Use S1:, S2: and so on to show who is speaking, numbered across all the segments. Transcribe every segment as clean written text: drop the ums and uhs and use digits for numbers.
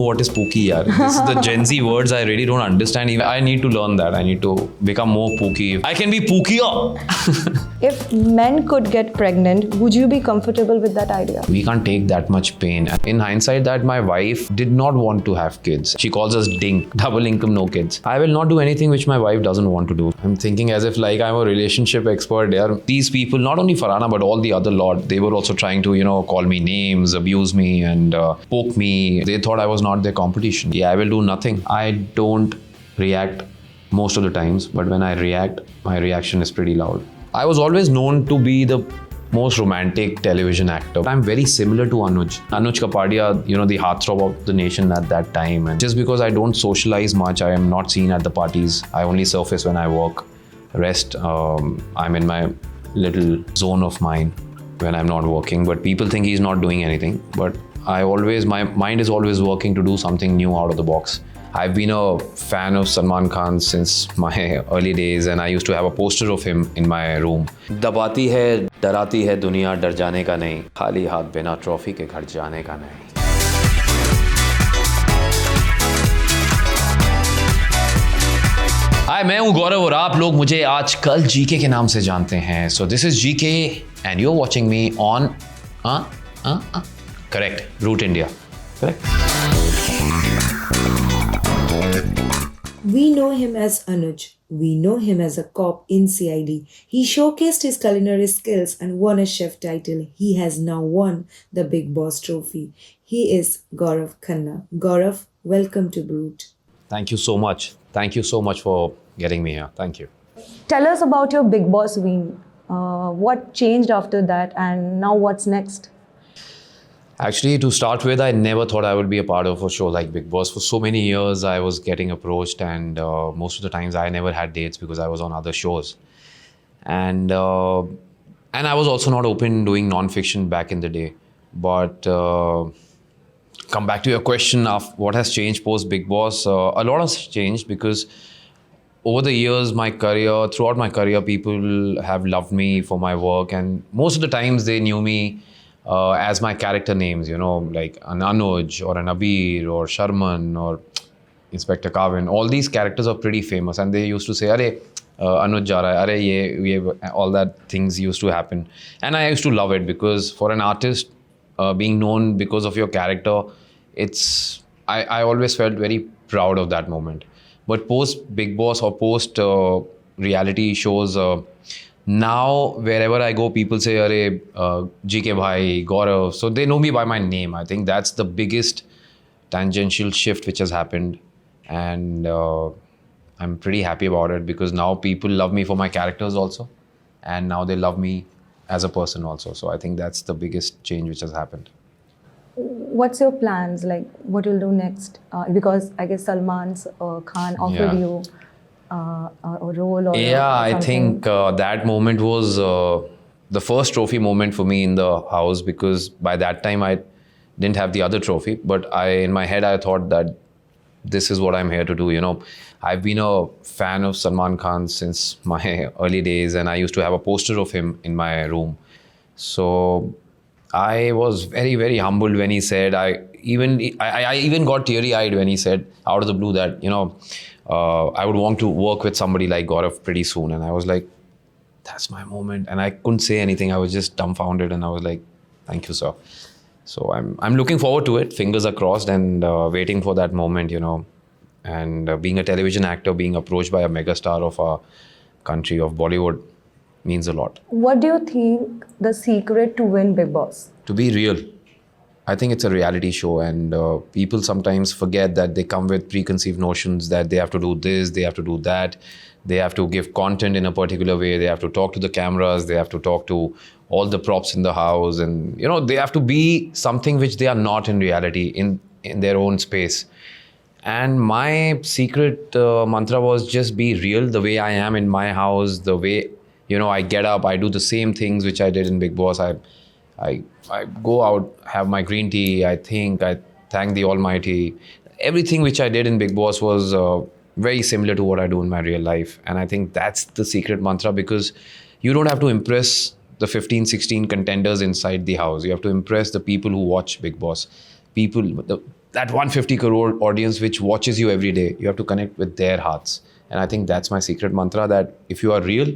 S1: What is pooky, yaar? This is the Gen Z words I really don't understand. Even I need to learn that. I need to become more pooky. I can be pookier.
S2: If men could get pregnant, would you be comfortable with that idea?
S1: We can't take that much pain. In hindsight, that my wife did not want to have kids. She calls us DINK, double income, no kids. I will not do anything which my wife doesn't want to do. I'm thinking as if like I'm a relationship expert. These people, not only Farhana, but all the other lot, they were also trying to, call me names, abuse me and poke me. They thought I was not their competition. Yeah, I will do nothing. I don't react most of the times, but when I react, my reaction is pretty loud. I was always known to be the most romantic television actor. I'm very similar to Anuj. Anuj Kapadia, the heartthrob of the nation at that time. And just because I don't socialize much, I am not seen at the parties. I only surface when I work. Rest, I'm in my little zone of mine when I'm not working. But people think he's not doing anything. But my mind is always working to do something new out of the box. I've been a fan of Salman Khan since my early days, and I used to have a poster of him in my room. दबाती है, डराती है दुनिया, डर जाने का नहीं, खाली हाथ बिना ट्रॉफी के घर जाने का नहीं. हाय, मैं हूँ गौरव और आप लोग मुझे आजकल जीके के नाम से जानते हैं. So this is GK and you're watching me on correct, Brut India. Correct.
S3: We know him as Anuj. We know him as a cop in CID. He showcased his culinary skills and won a chef title. He has now won the Bigg Boss trophy. He is Gaurav Khanna. Gaurav, welcome to Brut.
S1: Thank you so much. Thank you so much for getting me here. Thank you.
S2: Tell us about your Bigg Boss win. What changed after that, and now what's next?
S1: Actually, to start with, I never thought I would be a part of a show like Bigg Boss. For so many years, I was getting approached, and most of the times I never had dates because I was on other shows. And I was also not open doing non-fiction back in the day. But come back to your question of what has changed post Bigg Boss. A lot has changed because over the years, throughout my career, people have loved me for my work, and most of the times they knew me as my character names, like an Anuj or an Abir or Sharman or Inspector Kavin. All these characters are pretty famous, and they used to say, "Arey, Anuj ja raha hai, arey ye," all that things used to happen. And I used to love it because for an artist, being known because of your character, I always felt very proud of that moment. But post Bigg Boss or post reality shows, now wherever I go, people say, "Arey, GK bhai, Gaurav." So they know me by my name. I think that's the biggest tangential shift which has happened, and I'm pretty happy about it because now people love me for my characters also, and now they love me as a person also. So I think that's the biggest change which has happened.
S2: What's your plans? Like, what you'll do next? Because I guess Salman Khan offered you a role or
S1: I
S2: something.
S1: think that moment was the first trophy moment for me in the house, because by that time I didn't have the other trophy, but in my head I thought that this is what I'm here to do. I've been a fan of Salman Khan since my early days, and I used to have a poster of him in my room. So I was very, very humbled when he said, I even got teary-eyed when he said out of the blue that, I would want to work with somebody like Gaurav pretty soon. And I was like, that's my moment. And I couldn't say anything. I was just dumbfounded, and I was like, thank you, sir. So I'm looking forward to it. Fingers are crossed, and waiting for that moment, And being a television actor, being approached by a megastar of our country, of Bollywood, means a lot.
S2: What do you think the secret to win Bigg Boss?
S1: To be real. I think it's a reality show, and people sometimes forget that they come with preconceived notions that they have to do this, they have to do that, they have to give content in a particular way, they have to talk to the cameras, they have to talk to all the props in the house, and they have to be something which they are not in reality, in their own space. And my secret mantra was just be real, the way I am in my house, the way I get up, I do the same things which I did in Bigg Boss. I go out, have my green tea, I thank the Almighty. Everything which I did in Bigg Boss was very similar to what I do in my real life. And I think that's the secret mantra, because you don't have to impress the 15, 16 contenders inside the house. You have to impress the people who watch Bigg Boss. that 150 crore audience which watches you every day, you have to connect with their hearts. And I think that's my secret mantra, that if you are real,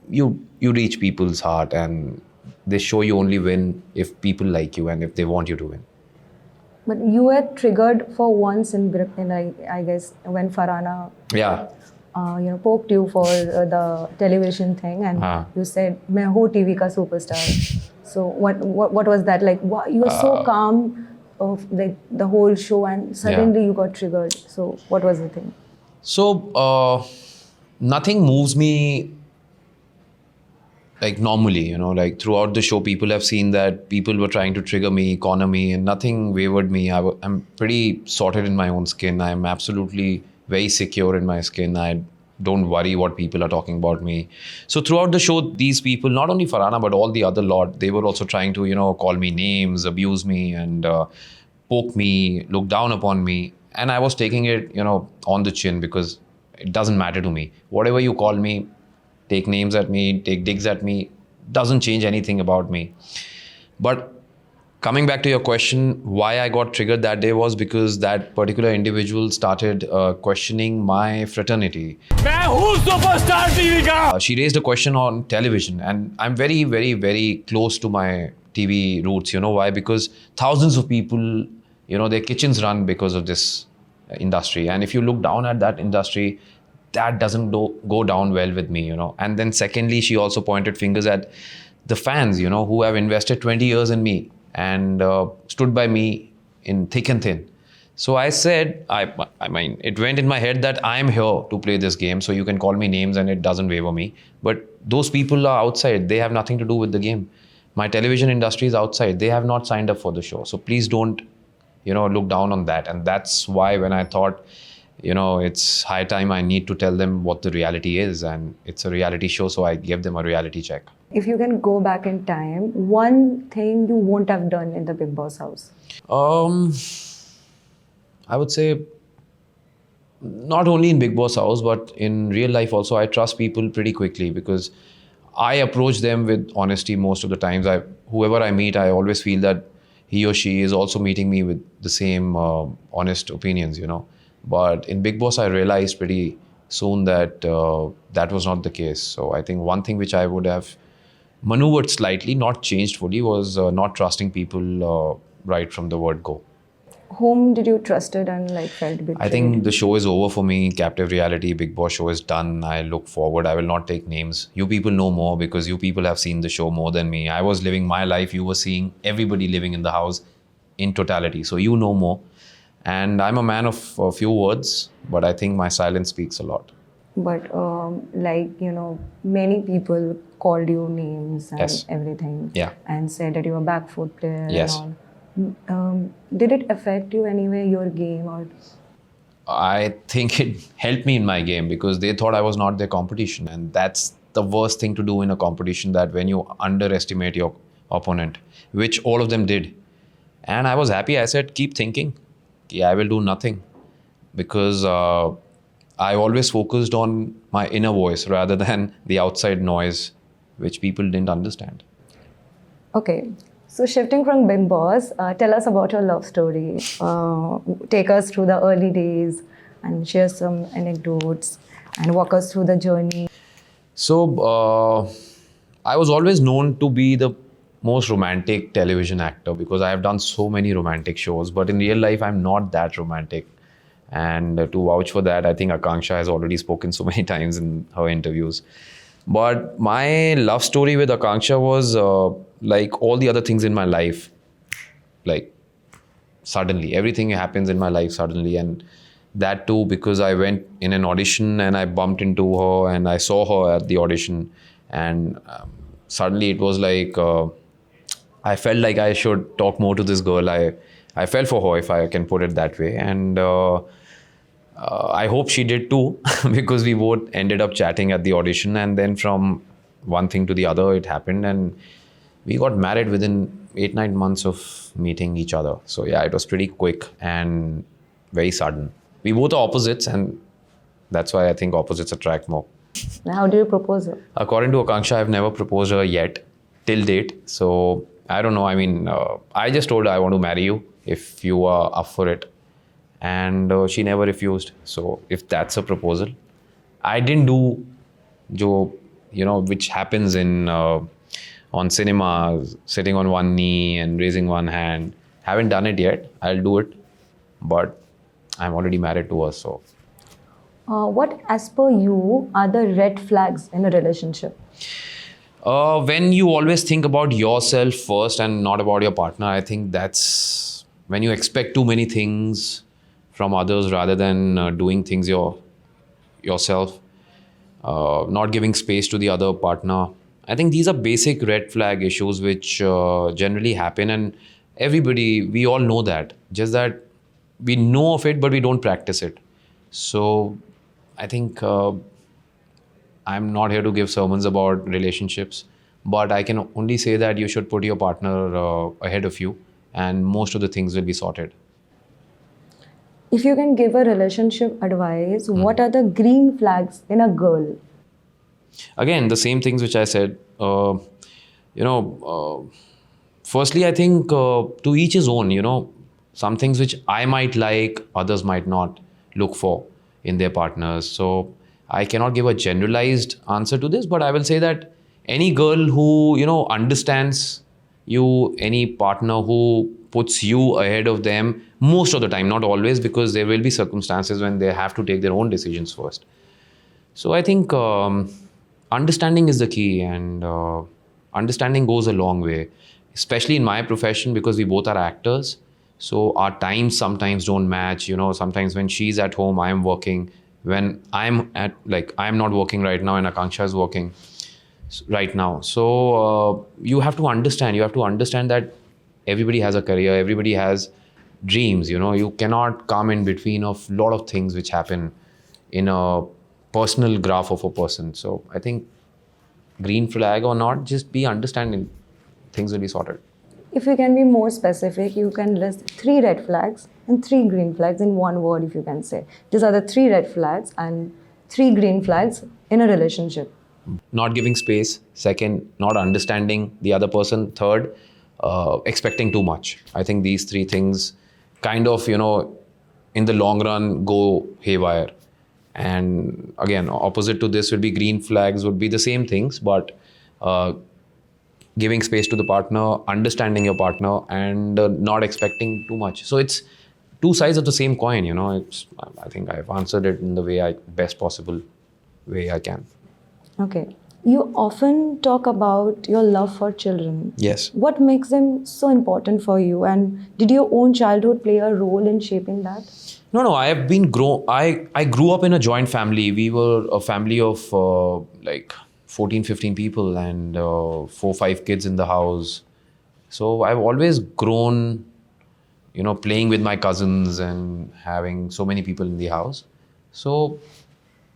S1: you reach people's heart, and they show you only win if people like you and if they want you to win.
S2: But you were triggered for once in I guess when Farhana
S1: Yeah.
S2: Poked you for the television thing, and you said, "मैं हूँ TV का superstar." So what was that like? You were so calm of like the whole show, and suddenly you got triggered. So what was the thing?
S1: So nothing moves me like normally, like throughout the show, people have seen that people were trying to trigger me, corner me, and nothing wavered me. I'm pretty sorted in my own skin. I'm absolutely very secure in my skin. I don't worry what people are talking about me. So throughout the show, these people, not only Farhana, but all the other lot, they were also trying to, call me names, abuse me, and poke me, look down upon me. And I was taking it, on the chin, because it doesn't matter to me. Whatever you call me, take names at me, take digs at me, doesn't change anything about me. But coming back to your question, why I got triggered that day was because that particular individual started questioning my fraternity. She raised a question on television, and I'm very, very, very close to my TV roots. You know why? Because thousands of people, their kitchens run because of this industry. And if you look down at that industry, that doesn't go down well with me, And then secondly, she also pointed fingers at the fans, who have invested 20 years in me and stood by me in thick and thin. So I said, I mean, it went in my head that I'm here to play this game, so you can call me names and it doesn't waver me. But those people are outside. They have nothing to do with the game. My television industry is outside. They have not signed up for the show. So please don't, look down on that. And that's why when I thought, it's high time I need to tell them what the reality is. And it's a reality show, so I gave them a reality check.
S2: If you can go back in time, one thing you won't have done in the Bigg Boss house?
S1: I would say not only in Bigg Boss house, but in real life also, I trust people pretty quickly because I approach them with honesty most of the times. Whoever I meet, I always feel that he or she is also meeting me with the same honest opinions, But in Bigg Boss, I realized pretty soon that that was not the case. So I think one thing which I would have maneuvered slightly, not changed fully, was not trusting people right from the word go.
S2: Whom did you trusted and felt betrayed?
S1: I think the show is over for me. Captive reality, Bigg Boss show is done. I look forward. I will not take names. You people know more because you people have seen the show more than me. I was living my life. You were seeing everybody living in the house in totality. So you know more. And I'm a man of a few words, but I think my silence speaks a lot.
S2: But many people called you names and everything.
S1: Yeah.
S2: And said that you're a back foot player.
S1: Yes.
S2: And all. Did it affect you anyway, your game? Or
S1: I think it helped me in my game because they thought I was not their competition. And that's the worst thing to do in a competition, that when you underestimate your opponent, which all of them did. And I was happy. I said, keep thinking. I will do nothing because I always focused on my inner voice rather than the outside noise, which people didn't understand.
S2: Okay. So shifting from Bigg Boss, tell us about your love story. Take us through the early days and share some anecdotes and walk us through the journey.
S1: So I was always known to be the most romantic television actor because I have done so many romantic shows, but in real life, I'm not that romantic. And to vouch for that, I think Akanksha has already spoken so many times in her interviews. But my love story with Akanksha was like all the other things in my life. Like suddenly, everything happens in my life suddenly. And that too because I went in an audition and I bumped into her and I saw her at the audition. And suddenly it was like, I felt like I should talk more to this girl. I fell for her, if I can put it that way. And I hope she did too, because we both ended up chatting at the audition. And then from one thing to the other, it happened. And we got married within 8-9 months of meeting each other. So yeah, it was pretty quick and very sudden. We both are opposites, and that's why I think opposites attract more.
S2: How do you propose her?
S1: According to Akanksha, I've never proposed her yet, till date. So I don't know. I mean, I just told her I want to marry you. if you are up for it. And she never refused. So if that's a proposal, I didn't do which happens in on cinema, sitting on one knee and raising one hand. Haven't done it yet. I'll do it, but I'm already married to her, so.
S2: What, as per you, are the red flags in a relationship?
S1: When you always think about yourself first and not about your partner, I think that's when you expect too many things from others rather than doing things yourself, not giving space to the other partner. I think these are basic red flag issues which generally happen, and we all know that. Just that we know of it, but we don't practice it. So I think I'm not here to give sermons about relationships, but I can only say that you should put your partner ahead of you, and most of the things will be sorted.
S2: If you can give a relationship advice, what are the green flags in a girl?
S1: Again, the same things which I said. Firstly, I think to each his own. Some things which I might like, others might not look for in their partners. So I cannot give a generalized answer to this, but I will say that any girl who understands you, any partner who puts you ahead of them, most of the time, not always, because there will be circumstances when they have to take their own decisions first. So I think understanding is the key, and understanding goes a long way, especially in my profession, because we both are actors. So our times sometimes don't match. Sometimes when she's at home, I'm working. When I'm not working right now, and Akanksha is working right now. So you have to understand. You have to understand that everybody has a career. Everybody has dreams. You cannot come in between of a lot of things which happen in a personal graph of a person. So I think green flag or not, just be understanding. Things will be sorted.
S2: If you can be more specific, you can list 3 red flags and 3 green flags in one word, if you can say. These are the 3 red flags and 3 green flags in a relationship.
S1: Not giving space. Second, not understanding the other person. Third, expecting too much. I think these 3 things kind of, in the long run go haywire. And again, opposite to this would be green flags, would be the same things, but giving space to the partner, understanding your partner, and not expecting too much. So it's 2 sides of the same coin. I think I've answered it in the best possible way I can.
S2: Okay. You often talk about your love for children.
S1: Yes.
S2: What makes them so important for you? And did your own childhood play a role in shaping that?
S1: No. I have been I grew up in a joint family. We were a family of 14, 15 people, and 4, 5 kids in the house. So I've always grown, playing with my cousins and having so many people in the house. So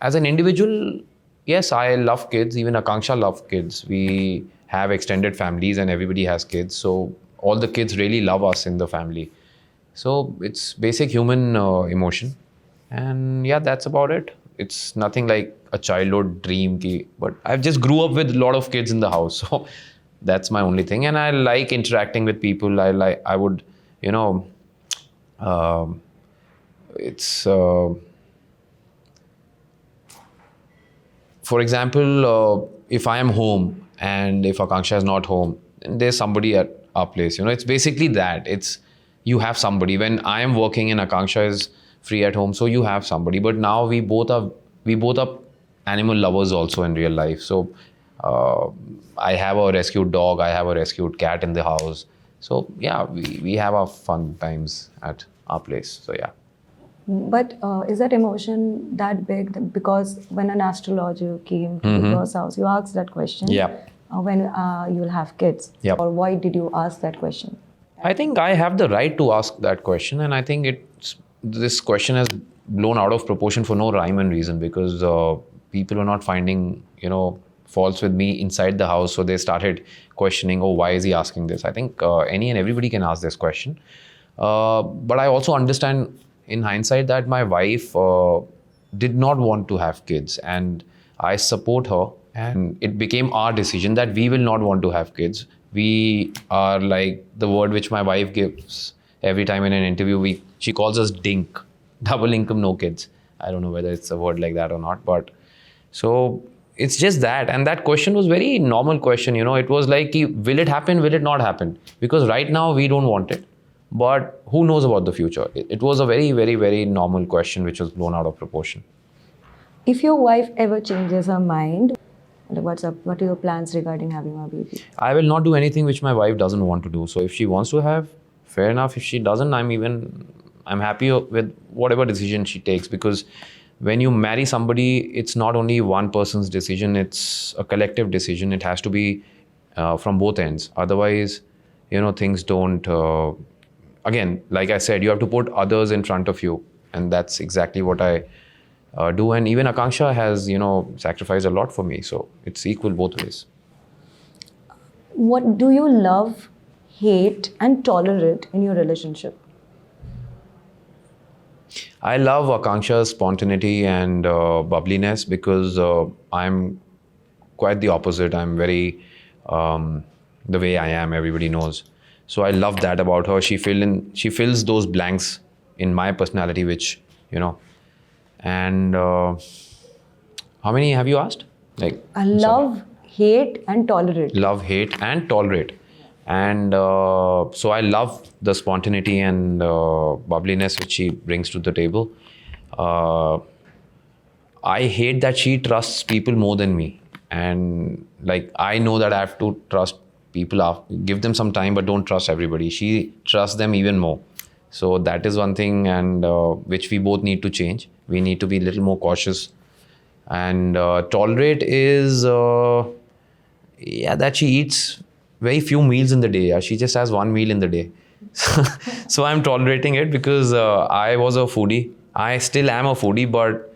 S1: as an individual, yes, I love kids. Even Akanksha loves kids. We have extended families and everybody has kids. So all the kids really love us in the family. So it's basic human emotion. And yeah, that's about it. It's nothing like a childhood dream, but I've just grew up with a lot of kids in the house. So that's my only thing. And I like interacting with people. For example, if I am home and if Akanksha is not home, then there's somebody at our place. It's basically that. You have somebody. When I am working and Akanksha is free at home, so you have somebody. But now we both are animal lovers also in real life. So I have a rescued dog, I have a rescued cat in the house. So yeah, we have our fun times at our place. So yeah.
S2: But is that emotion that big? Because when an astrologer came to Bigg Boss house, you asked that question.
S1: Yeah.
S2: When you will have kids.
S1: Yep.
S2: Or why did you ask that question?
S1: I think I have the right to ask that question, and I think this question has blown out of proportion for no rhyme and reason, because people are not finding faults with me inside the house, so they started questioning, oh, why is he asking this? I think any and everybody can ask this question, but I also understand in hindsight that my wife did not want to have kids, and I support her, and it became our decision that we will not want to have kids. We are like the word which my wife gives every time in an interview, she calls us DINK, double income, no kids. I don't know whether it's a word like that or not, but so it's just that. And that question was very normal question, it was like, will it happen, will it not happen? Because right now we don't want it, but who knows about the future? It was a very, very, very normal question which was blown out of proportion.
S2: If your wife ever changes her mind, what's up? What are your plans regarding having a baby?
S1: I will not do anything which my wife doesn't want to do. So if she wants to have, fair enough. If she doesn't, I'm happy with whatever decision she takes, because when you marry somebody, it's not only one person's decision, it's a collective decision. It has to be from both ends. Otherwise, things don't, again, like I said, you have to put others in front of you. And that's exactly what I do. And even Akanksha has, sacrificed a lot for me. So it's equal both ways.
S2: What do you love, hate, and tolerate in your relationship?
S1: I love Akanksha's spontaneity and bubbliness, because I'm quite the opposite. I'm very the way I am, everybody knows. So I love that about her. She fills those blanks in my personality, which, and how many have you asked? Like,
S2: I love, hate, and tolerate.
S1: Love, hate, and tolerate. And so I love the spontaneity and bubbliness which she brings to the table. I hate that she trusts people more than me. And like, I know that I have to trust people, give them some time, but don't trust everybody. She trusts them even more. So that is one thing, and which we both need to change. We need to be a little more cautious. And tolerate is, that she eats very few meals in the day. She just has one meal in the day. So I'm tolerating it, because I was a foodie. I still am a foodie, but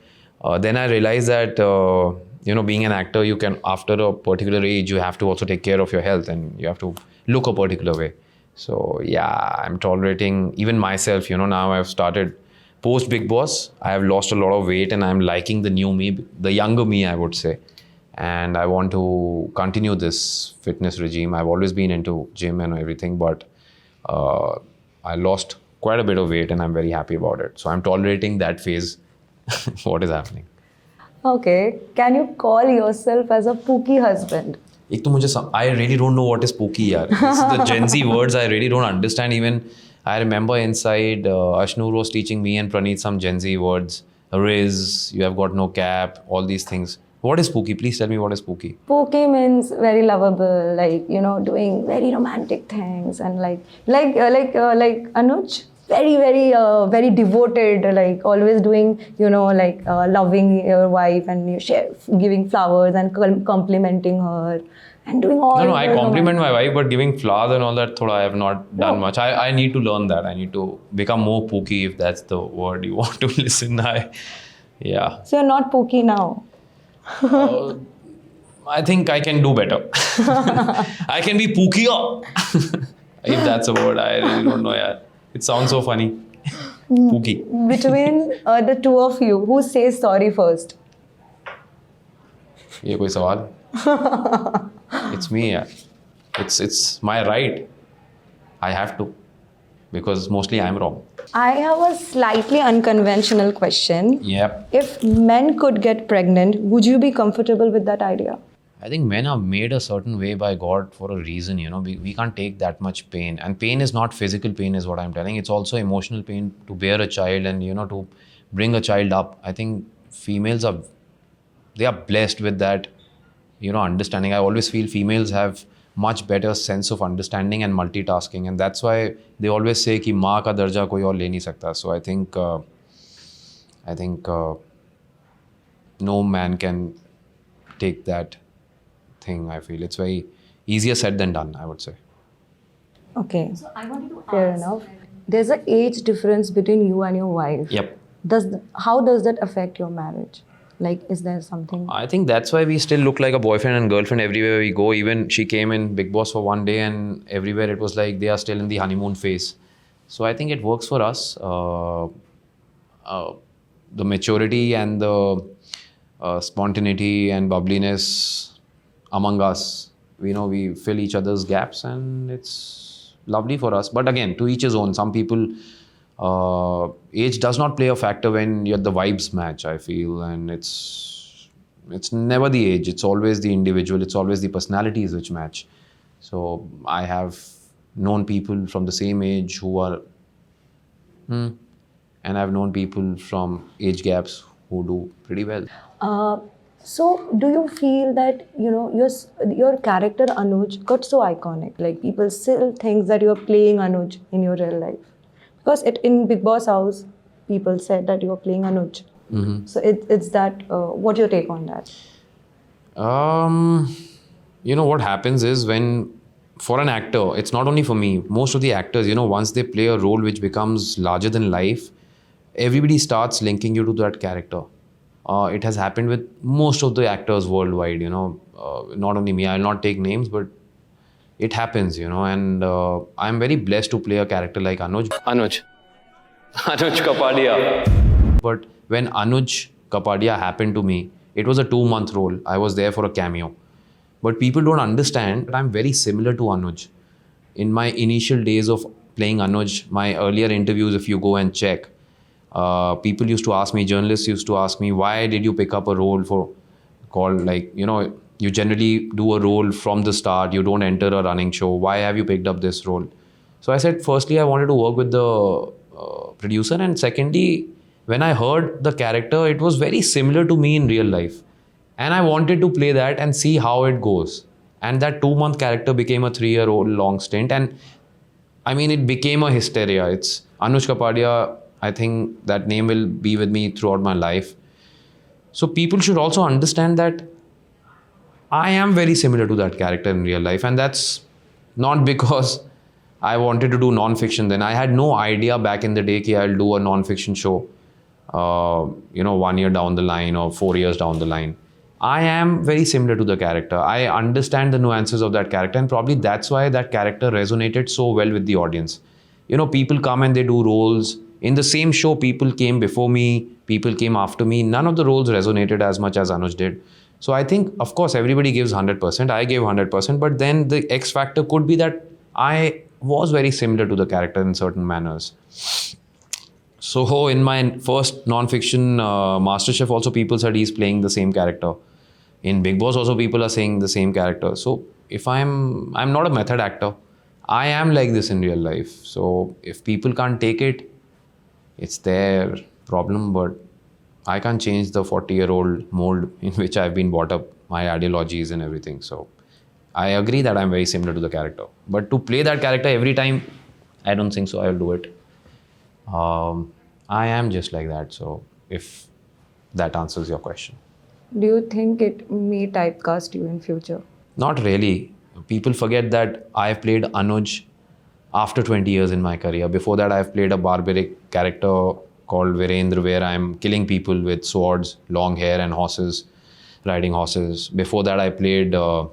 S1: then I realized that, being an actor, you can, after a particular age, you have to also take care of your health and you have to look a particular way. So yeah, I'm tolerating even myself. Now I've started post Bigg Boss. I have lost a lot of weight and I'm liking the new me, the younger me, I would say. And I want to continue this fitness regime. I've always been into gym and everything, but I lost quite a bit of weight and I'm very happy about it. So I'm tolerating that phase, what is happening.
S2: Okay. Can you call yourself as a pooky husband?
S1: I really don't know what is pooky, yaar. This is the Gen Z words I really don't understand. Even I remember inside, Ashnur was teaching me and Praneeth some Gen Z words. Riz, you have got no cap, all these things. What is pooky? Please tell me what is pooky.
S2: Pooky means very lovable, like, doing very romantic things, and like Anuj, very, very, very devoted, like always doing, loving your wife and giving flowers and complimenting her and doing all.
S1: No, I compliment my wife, but giving flowers and all that, I have not done much. I need to learn that. I need to become more pooky, if that's the word you want to listen. Yeah.
S2: So you're not pooky now.
S1: I think I can do better. I can be pookier. If that's a word, I really don't know. Yeah. It sounds so funny. Pooky.
S2: Between the two of you, who says sorry first?
S1: ये कोई सवाल? It's me. Yeah. It's my right. I have to, because mostly I'm wrong.
S2: I have a slightly unconventional question.
S1: Yep.
S2: If men could get pregnant, would you be comfortable with that idea?
S1: I think men are made a certain way by God for a reason, we can't take that much pain. And pain is not physical pain, is what I'm telling. It's also emotional pain to bear a child and, to bring a child up. I think females are blessed with that, understanding. I always feel females have much better sense of understanding and multitasking. And that's why they always say कि माँ का दर्जा कोई और ले नहीं सकता. So I think no man can take that thing. I feel it's very easier said than done, I would say.
S2: Okay. So I wanted to fair ask, enough. There's an age difference between you and your wife.
S1: Yep.
S2: How does that affect your marriage? Like, is there something?
S1: I think that's why we still look like a boyfriend and girlfriend everywhere we go. Even she came in Bigg Boss for one day and everywhere it was like they are still in the honeymoon phase. So I think it works for us. The maturity and the spontaneity and bubbliness among us, we fill each other's gaps and it's lovely for us. But again, to each his own. Some people, age does not play a factor when the vibes match, I feel. And it's never the age. It's always the individual. It's always the personalities which match. So I have known people from the same age who are, and I've known people from age gaps who do pretty well.
S2: So, do you feel that your character Anuj got so iconic? Like people still think that you are playing Anuj in your real life, because in Bigg Boss house, people said that you are playing Anuj. So it's that. What's your take on that?
S1: What happens is for an actor, it's not only for me. Most of the actors, once they play a role which becomes larger than life, everybody starts linking you to that character. It has happened with most of the actors worldwide, not only me. I'll not take names, but it happens, and I'm very blessed to play a character like Anuj.
S4: Anuj Kapadia.
S1: But when Anuj Kapadia happened to me, it was a 2-month role. I was there for a cameo. But people don't understand that I'm very similar to Anuj. In my initial days of playing Anuj, my earlier interviews, if you go and check, people used to ask me, journalists used to ask me, why did you pick up a role you generally do a role from the start, you don't enter a running show. Why have you picked up this role? So I said, firstly, I wanted to work with the producer. And secondly, when I heard the character, it was very similar to me in real life. And I wanted to play that and see how it goes. And that 2-month character became a 3-year-old long stint. And I mean, it became a hysteria. It's Anuj Kapadia. I think that name will be with me throughout my life. So people should also understand that I am very similar to that character in real life. And that's not because I wanted to do non-fiction then. I had no idea back in the day that I'll do a non-fiction show, 1 year down the line or 4 years down the line. I am very similar to the character. I understand the nuances of that character, and probably that's why that character resonated so well with the audience. People come and they do roles. In the same show, people came before me, people came after me. None of the roles resonated as much as Anuj did. So I think, of course, everybody gives 100%. I gave 100%. But then the X factor could be that I was very similar to the character in certain manners. So in my first non-fiction MasterChef also, people said he's playing the same character. In Bigg Boss also, people are saying the same character. So if I'm not a method actor, I am like this in real life. So if people can't take it, it's their problem. But I can't change the 40-year-old mold in which I've been brought up, my ideologies and everything. So I agree that I'm very similar to the character. But to play that character every time, I don't think so I'll do it. I am just like that. So if that answers your question.
S2: Do you think it may typecast you in future?
S1: Not really. People forget that I've played Anuj after 20 years in my career. Before that, I've played a barbaric character called Virendra, where I'm killing people with swords, long hair and horses, riding horses. Before that, I played a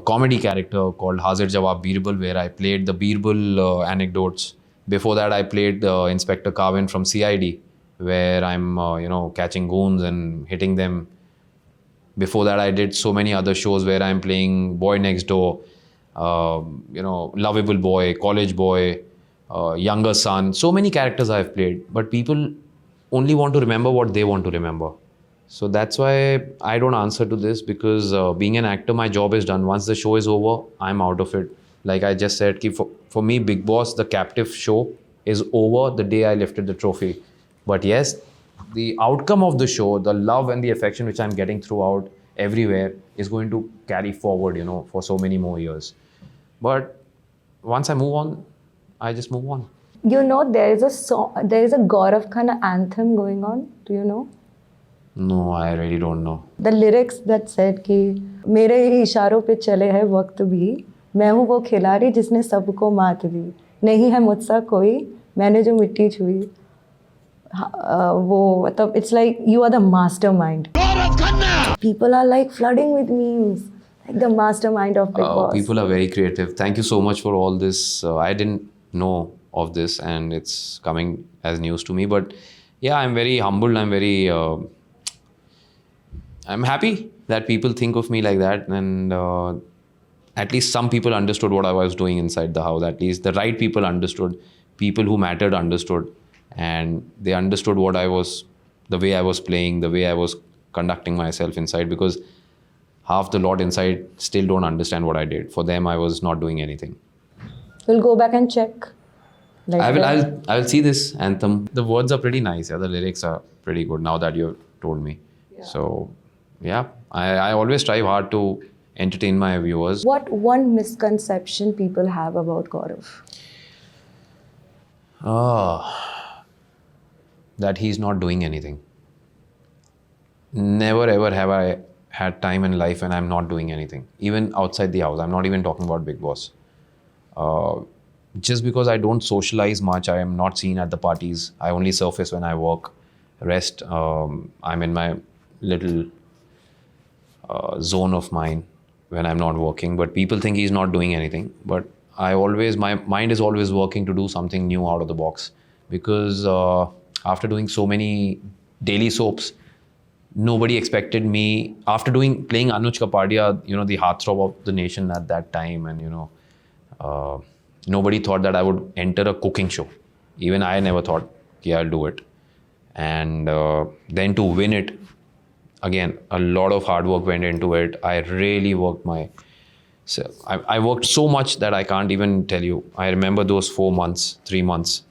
S1: comedy character called Hazir Jawab Birbal, where I played the Birbal anecdotes. Before that, I played Inspector Kavin from CID, where I'm catching goons and hitting them. Before that, I did so many other shows where I'm playing boy next door, lovable boy, college boy, younger son. So many characters I've played, but people only want to remember what they want to remember. So that's why I don't answer to this, because being an actor, my job is done. Once the show is over, I'm out of it. Like I just said, for me, Bigg Boss, the captive show, is over the day I lifted the trophy. But yes, the outcome of the show, the love and the affection which I'm getting throughout everywhere is going to carry forward, for so many more years. But once I move on, I just move on.
S2: There is a Gaurav Khanna anthem going on. Do you know?
S1: No, I really don't know.
S2: The lyrics that said कि मेरे ही इशारों पे चले है वक्त भी, मैं हूँ वो खिलाड़ी जिसने सबको मात दी, नहीं है मुझसा कोई, मैंने जो मिट्टी छुई, वो मतलब it's like you are the mastermind. People are like flooding with memes, like the mastermind of Bigg Boss.
S1: People are very creative. Thank you so much for all this. I didn't know of this, and it's coming as news to me. But yeah, I'm very humbled. I'm happy that people think of me like that, and at least some people understood what I was doing inside the house. At least the right people understood, people who mattered understood, and they understood what I was, the way I was playing, the way I was conducting myself inside, because half the lot inside still don't understand what I did. For them, I was not doing anything.
S2: We'll go back and check. Like
S1: I will see this anthem. The words are pretty nice. Yeah, the lyrics are pretty good now that you've told me. Yeah. So, yeah, I always strive hard to entertain my viewers.
S2: What one misconception people have about Gaurav?
S1: That he's not doing anything. Never ever have I had time in life when I'm not doing anything. Even outside the house. I'm not even talking about Bigg Boss. Just because I don't socialize much, I am not seen at the parties. I only surface when I work. Rest, I'm in my little zone of mine when I'm not working. But people think he's not doing anything. But my mind is always working to do something new out of the box. Because after doing so many daily soaps, nobody expected me, after playing Anuj Kapadia, the heartthrob of the nation at that time, and nobody thought that I would enter a cooking show. Even I never thought, yeah, I'll do it. And then to win it, again, a lot of hard work went into it. I really worked I worked so much that I can't even tell you. I remember those 3 months.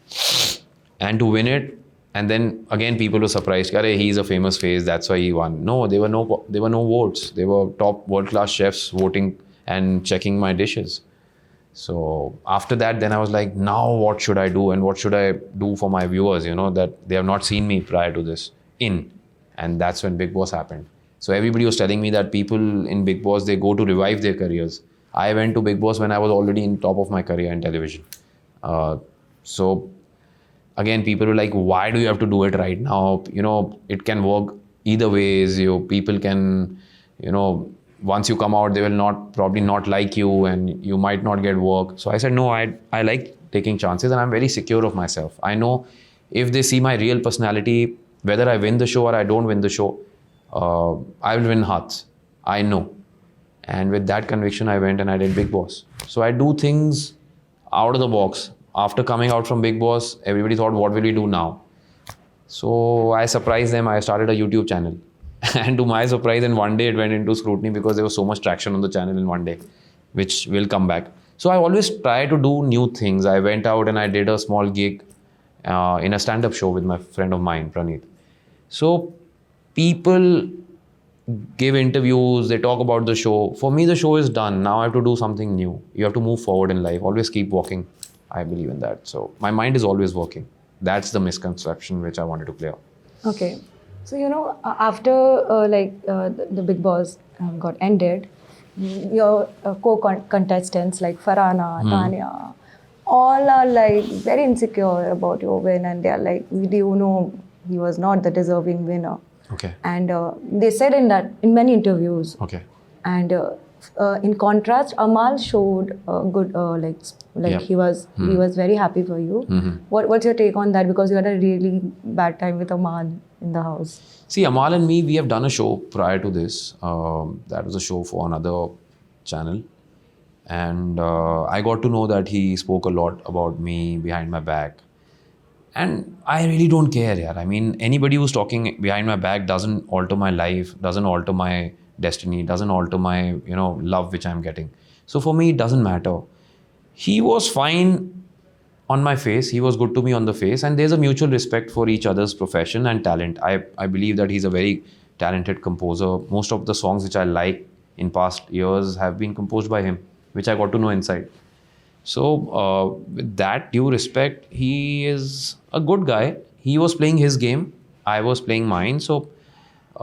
S1: And to win it, and then again, people were surprised. He's a famous face, that's why he won. No, there were no votes. They were top world-class chefs voting and checking my dishes. So after that, then I was like, now what should I do, and what should I do for my viewers? That they have not seen me prior to this and that's when Bigg Boss happened. So everybody was telling me that people in Bigg Boss, they go to revive their careers. I went to Bigg Boss when I was already in top of my career in television. So again, people were like, why do you have to do it right now? It can work either ways. People can, once you come out, they will probably not like you, and you might not get work. So I said, no, I like taking chances, and I'm very secure of myself. I know if they see my real personality, whether I win the show or I don't win the show, I will win hearts. I know. And with that conviction, I went and I did Bigg Boss. So I do things out of the box. After coming out from Bigg Boss, everybody thought, what will we do now? So I surprised them. I started a YouTube channel. And to my surprise, in one day, it went into scrutiny because there was so much traction on the channel in one day, which will come back. So I always try to do new things. I went out and I did a small gig in a stand-up show with my friend of mine, Praneeth. So people give interviews, they talk about the show. For me, the show is done. Now I have to do something new. You have to move forward in life. Always keep walking. I believe in that. So my mind is always working. That's the misconception which I wanted to clear.
S2: Okay. So, after the Bigg Boss got ended, your co-contestants like Farhana, Tanya, all are like very insecure about your win, and they are like, he was not the deserving winner.
S1: Okay.
S2: And they said in many interviews.
S1: Okay.
S2: And in contrast, Amal showed good he was very happy for you.
S1: Mm-hmm.
S2: What's your take on that? Because you had a really bad time with Amal in the house.
S1: See, Amal and me, we have done a show prior to this. That was a show for another channel. And I got to know that he spoke a lot about me behind my back. And I really don't care, yaar. I mean, anybody who's talking behind my back doesn't alter my life, doesn't alter my destiny, doesn't alter my, love which I'm getting. So for me, it doesn't matter. He was fine on my face. He was good to me on the face. And there's a mutual respect for each other's profession and talent. I believe that he's a very talented composer. Most of the songs which I like in past years have been composed by him, which I got to know inside. So with that due respect, he is a good guy. He was playing his game. I was playing mine. So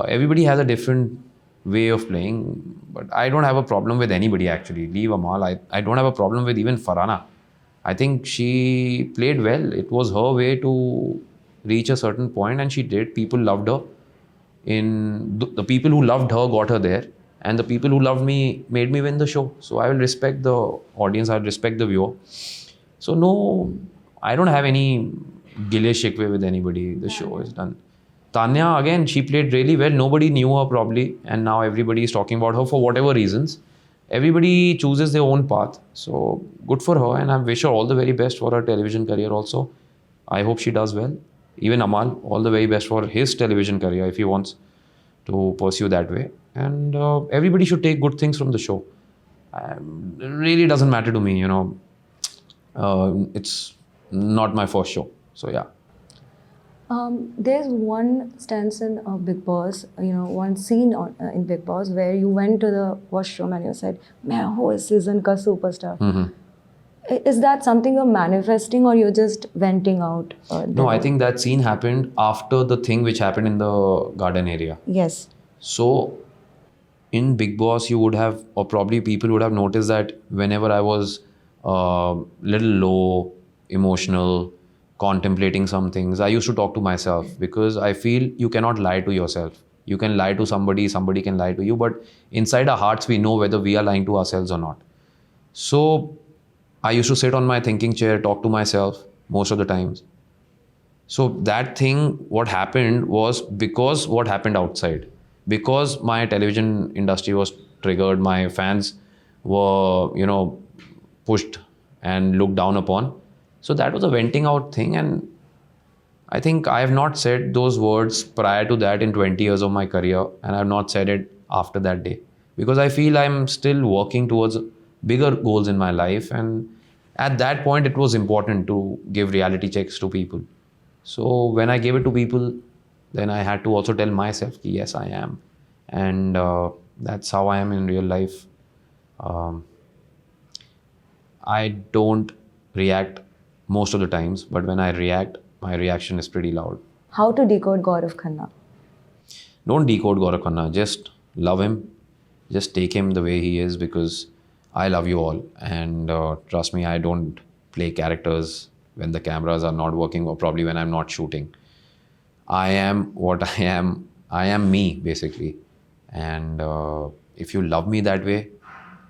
S1: everybody has a different way of playing. But I don't have a problem with anybody actually. Leave Amal. I don't have a problem with even Farhana. I think she played well. It was her way to reach a certain point, and she did. People loved her. The people who loved her got her there. And the people who loved me made me win the show. So I will respect the audience. I will respect the viewer. So no, I don't have any gile shikwe with anybody. The show is done. Tanya, again, she played really well. Nobody knew her probably. And now everybody is talking about her for whatever reasons. everybody chooses their own path. So good for her, and I wish her all the very best for her television career also. I hope she does well. Even Amal, all the very best for his television career if he wants to pursue that way. And everybody should take good things from the show. It really doesn't matter to me, it's not my first show. So yeah.
S2: There's one stance in Bigg Boss, one scene in Bigg Boss where you went to the washroom and you said, "मैं हूँ इस season का superstar." Is that something you're manifesting or you're just venting out?
S1: No, I think that scene happened after the thing which happened in the garden area.
S2: Yes.
S1: So in Bigg Boss, you would have, or probably people would have noticed that whenever I was little low, emotional, contemplating some things, I used to talk to myself, because I feel you cannot lie to yourself. You can lie to somebody, somebody can lie to you, but inside our hearts, we know whether we are lying to ourselves or not. So I used to sit on my thinking chair, talk to myself most of the times. So that thing, what happened was because what happened outside. Because my television industry was triggered, my fans were, pushed and looked down upon. So that was a venting out thing. And I think I have not said those words prior to that in 20 years of my career. And I have not said it after that day. Because I feel I'm still working towards bigger goals in my life. And at that point, it was important to give reality checks to people. So when I gave it to people, then I had to also tell myself, yes, I am. And that's how I am in real life. I don't react most of the times, but when I react, my reaction is pretty loud.
S2: How to decode Gaurav Khanna?
S1: Don't decode Gaurav Khanna. Just love him. Just take him the way he is, because I love you all. And trust me, I don't play characters when the cameras are not working, or probably when I'm not shooting. I am what I am. I am me, basically. And if you love me that way,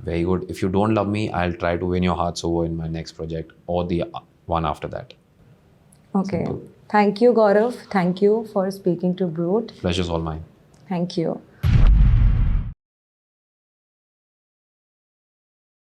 S1: very good. If you don't love me, I'll try to win your hearts over in my next project or the one after that.
S2: Okay.
S1: Simple.
S2: Thank you, Gaurav. Thank you for speaking to Brut.
S1: Pleasure's all mine.
S2: Thank you.